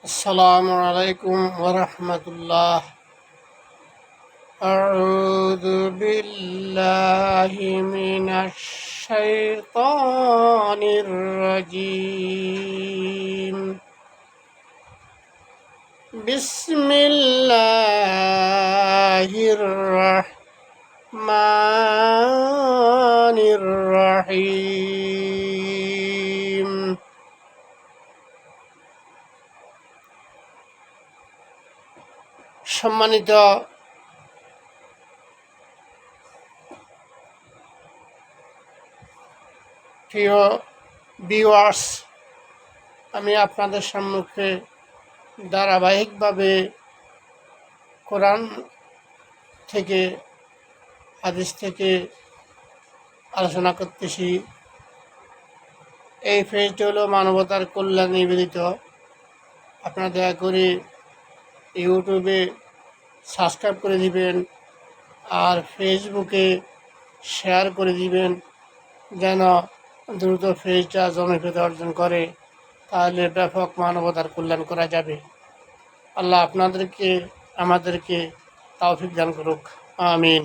আসসালামু আলাইকুম ওয়া রাহমাতুল্লাহ। আউযু বিল্লাহি মিনাশ শাইতানির রাজীম। বিসমিল্লাহির রাহমানির রাহিম। সম্মানিত প্রিয় ভিউয়ার্স, আমি আপনাদের সম্মুখে ধারাবাহিকভাবে কোরআন থেকে হাদিস থেকে আলোচনা করতেছি। এই পেজটি হলো মানবতার কল্যাণ নিবেদিত। আপনারা দয়া করে ইউটিউবে সাবস্ক্রাইব করে দিবেন আর ফেসবুকে শেয়ার করে দিবেন, যেন দ্রুত পেজটা জনপ্রিয়তা অর্জন করে। তাহলে ব্যাপক মানবতার কল্যাণ করা যাবে। আল্লাহ আপনাদেরকে আমাদেরকে তৌফিক দান করুক, আমিন।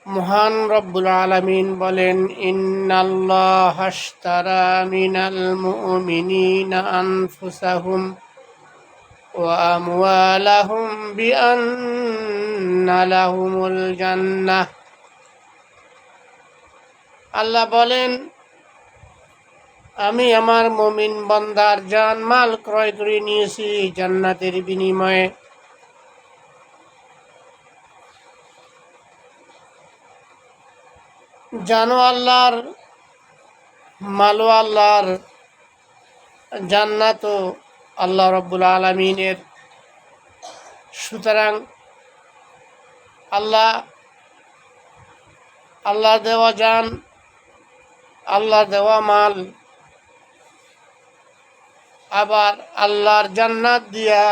মহান রব্বুল আলামিন বলেন, ইন্নাল্লাহা আশতারা মিনাল মুমিনিনা আনফুসাহুম ওয়া আমওয়ালাহুম বিআন্না লাহুমুল জান্নাহ। আল্লাহ বলেন, আমি আমার মুমিন বান্দার জান মাল ক্রয় করে নিয়েছি জান্নাতের বিনিময়ে। জানো আল্লাহর মালও আল্লাহর, জান্নাতও আল্লাহ রব্বুল আলামিনের। সুতরাং আল্লাহ দেওয়া জান, আল্লাহ দেওয়া মাল, আবার আল্লাহর জান্নাত দিয়া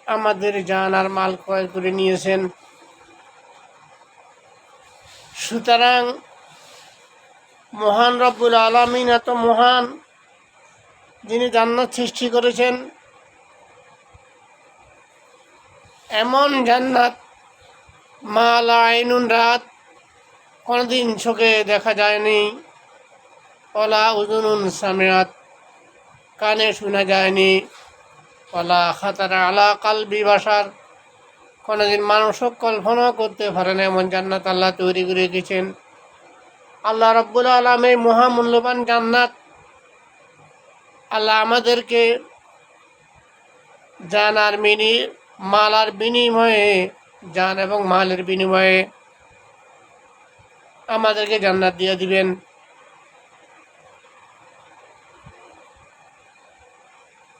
আমাদের জান আর মাল ক্রয় করে নিয়েছেন। সুতরাং মহান রব্বুল আলামিন এত মহান, যিনি জান্নাত সৃষ্টি করেছেন। এমন জান্নাত মা লা আইনুন রাত, কোনোদিন চোখে দেখা যায়নি, ওলা উযুনুন সামিআত, কানে শোনা যায়নি, ওলা খাতারা আলা কালবি বাশার, কোনোদিন মানুষও কল্পনা করতে পারে না এমন জান্নাত আল্লাহ তৈরি করে রেখেছেন। আল্লাহ রব্বুল আলামিন মহামূল্যবান জান্নাত আল্লাহ আমাদেরকে জান আর মালার বিনিময়ে, জান এবং মালের বিনিময়ে আমাদেরকে জান্নাত দিয়ে দিবেন।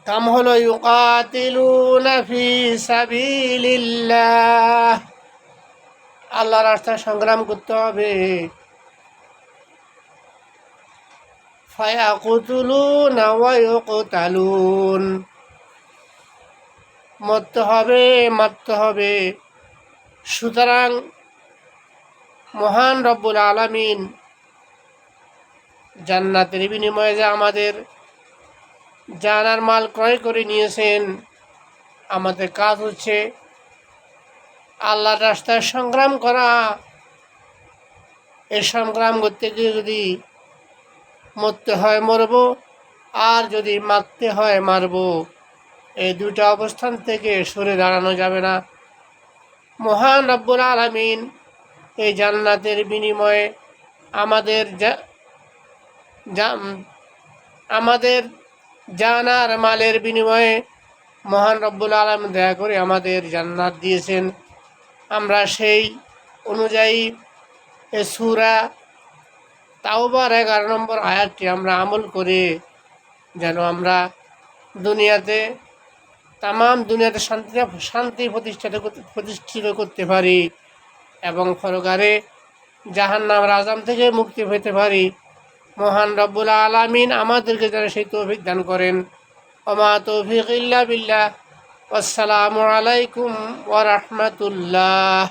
কাম হলো ইউকাতিলুনা ফি সাবিলিল্লাহ, আল্লাহর রাস্তায় সংগ্রাম করতে হবে। ফায়াকুতুলুনা ওয়া ইউকতালুন, মরতে হবে, মারতে হবে। সুতরাং মহান রব্বুল আলামিন জান্নাতের বিনিময়ে যে আমাদের জান আর মাল ক্রয় করে নিয়েছেন, আমাদের কাজ হচ্ছে আল্লাহর রাস্তায় সংগ্রাম করা। এই সংগ্রাম করতে গিয়ে যদি মরতে হয় মরব, আর যদি মারতে হয় মারব। এই দুইটা অবস্থান থেকে সরে দাঁড়ানো যাবে না। মহান রব্বুল আলামিন এই জান্নাতের বিনিময়ে আমাদের জান আর মালের বিনিময়ে মহান রব্বুল আলামিন দয়া করে আমাদের জান্নাত দিয়েছেন। আমরা সেই অনুযায়ী সূরা তাওবার 11 নম্বর আয়াতটি আমরা আমল করে যেন আমরা দুনিয়াতে শান্তি প্রতিষ্ঠিত করতে পারি এবং পরকালে জাহান্নামের আযাব থেকে মুক্তি পেতে পারি। মহান রব্বুল আলামিন আমাদেরকে যেন সেই তৌফিক দান করেন। ওমা তৌফিক ইল্লা বিল্লাহ। আসসালামু আলাইকুম ওয়া রাহমাতুল্লাহ।